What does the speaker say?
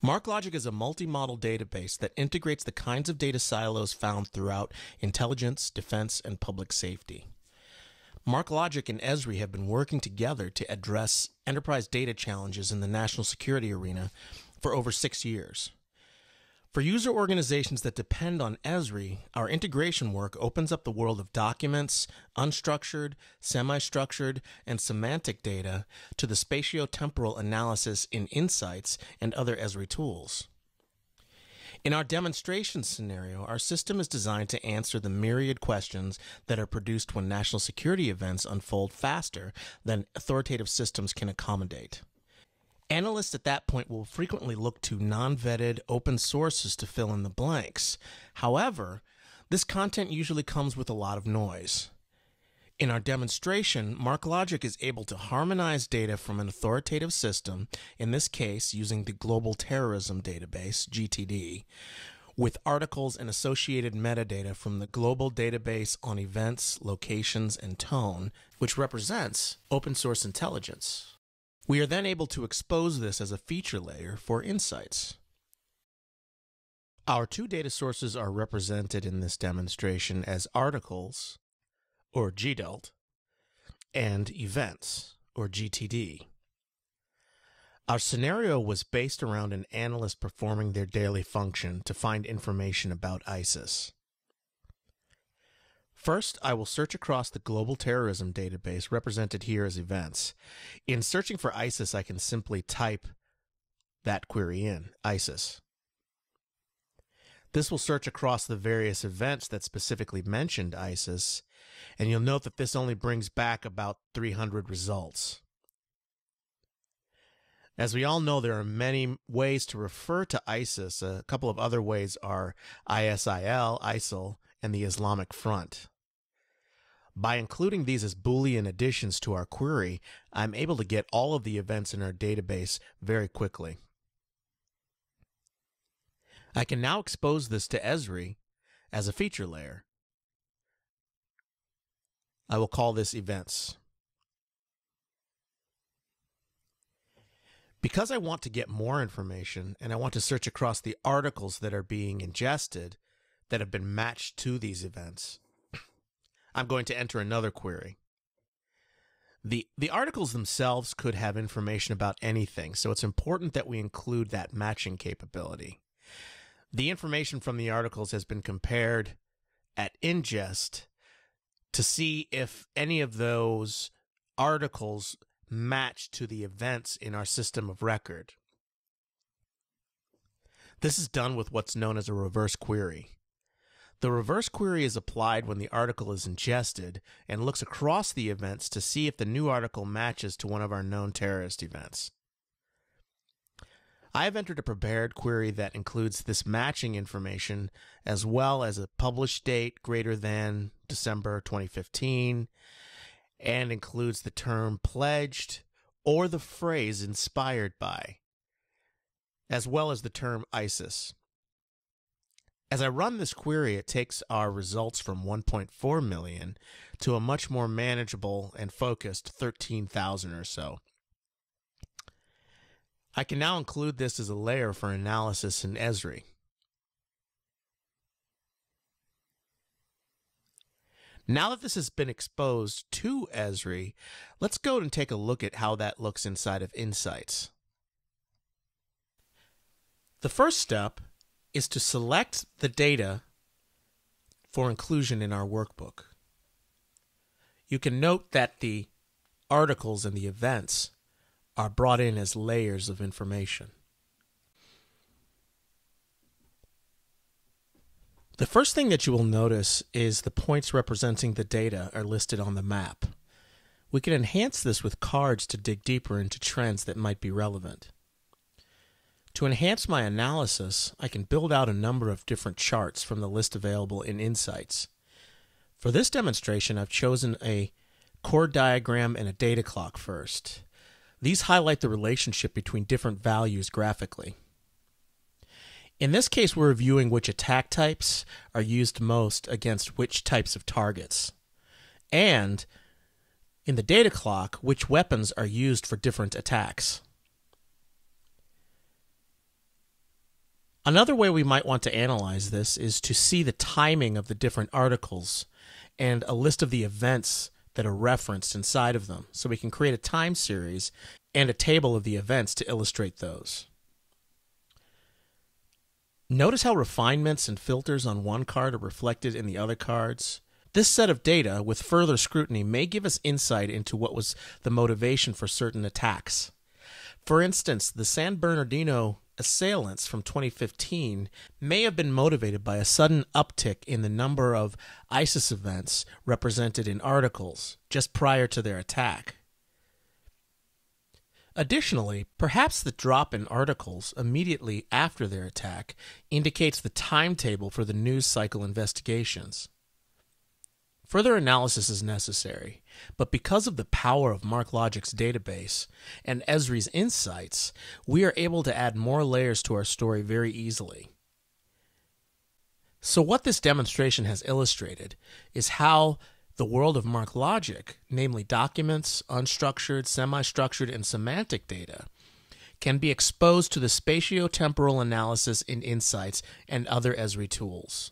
MarkLogic is a multi-model database that integrates the kinds of data silos found throughout intelligence, defense, and public safety. MarkLogic and ESRI have been working together to address enterprise data challenges in the national security arena for over 6 years. For user organizations that depend on ESRI, our integration work opens up the world of documents, unstructured, semi-structured, and semantic data to the spatiotemporal analysis in Insights and other ESRI tools. In our demonstration scenario, our system is designed to answer the myriad questions that are produced when national security events unfold faster than authoritative systems can accommodate. Analysts at that point will frequently look to non-vetted open sources to fill in the blanks. However, this content usually comes with a lot of noise. In our demonstration, MarkLogic is able to harmonize data from an authoritative system, in this case using the Global Terrorism Database, GTD, with articles and associated metadata from the Global Database on Events, Locations, and Tone, which represents open source intelligence. We are then able to expose this as a feature layer for Insights. Our two data sources are represented in this demonstration as articles, or GDELT, and events, or GTD. Our scenario was based around an analyst performing their daily function to find information about ISIS. First, I will search across the Global Terrorism Database, represented here as events. In searching for ISIS, I can simply type that query in, ISIS. This will search across the various events that specifically mentioned ISIS, and you'll note that this only brings back about 300 results. As we all know, there are many ways to refer to ISIS. A couple of other ways are ISIL, and the Islamic Front. By including these as Boolean additions to our query, I'm able to get all of the events in our database very quickly. I can now expose this to ESRI as a feature layer. I will call this Events. Because I want to get more information and I want to search across the articles that are being ingested that have been matched to these events, I'm going to enter another query. The articles themselves could have information about anything, so it's important that we include that matching capability. The information from the articles has been compared at ingest to see if any of those articles match to the events in our system of record. This is done with what's known as a reverse query. The reverse query is applied when the article is ingested and looks across the events to see if the new article matches to one of our known terrorist events. I have entered a prepared query that includes this matching information as well as a published date greater than December 2015 and includes the term pledged or the phrase inspired by, as well as the term ISIS. As I run this query, it takes our results from 1.4 million to a much more manageable and focused 13,000 or so. I can now include this as a layer for analysis in ESRI. Now that this has been exposed to ESRI, let's go and take a look at how that looks inside of Insights. The first step is to select the data for inclusion in our workbook. You can note that the articles and the events are brought in as layers of information. The first thing that you will notice is the points representing the data are listed on the map. We can enhance this with cards to dig deeper into trends that might be relevant. To enhance my analysis, I can build out a number of different charts from the list available in Insights. For this demonstration, I've chosen a chord diagram and a data clock first. These highlight the relationship between different values graphically. In this case, we're reviewing which attack types are used most against which types of targets. And in the data clock, which weapons are used for different attacks. Another way we might want to analyze this is to see the timing of the different articles and a list of the events that are referenced inside of them. So we can create a time series and a table of the events to illustrate those. Notice how refinements and filters on one card are reflected in the other cards. This set of data, with further scrutiny, may give us insight into what was the motivation for certain attacks. For instance, the San Bernardino assailants from 2015 may have been motivated by a sudden uptick in the number of ISIS events represented in articles just prior to their attack. Additionally, perhaps the drop in articles immediately after their attack indicates the timetable for the news cycle investigations. Further analysis is necessary, but because of the power of MarkLogic's database and ESRI's Insights, we are able to add more layers to our story very easily. So what this demonstration has illustrated is how the world of MarkLogic, namely documents, unstructured, semi-structured, and semantic data, can be exposed to the spatiotemporal analysis in Insights and other ESRI tools.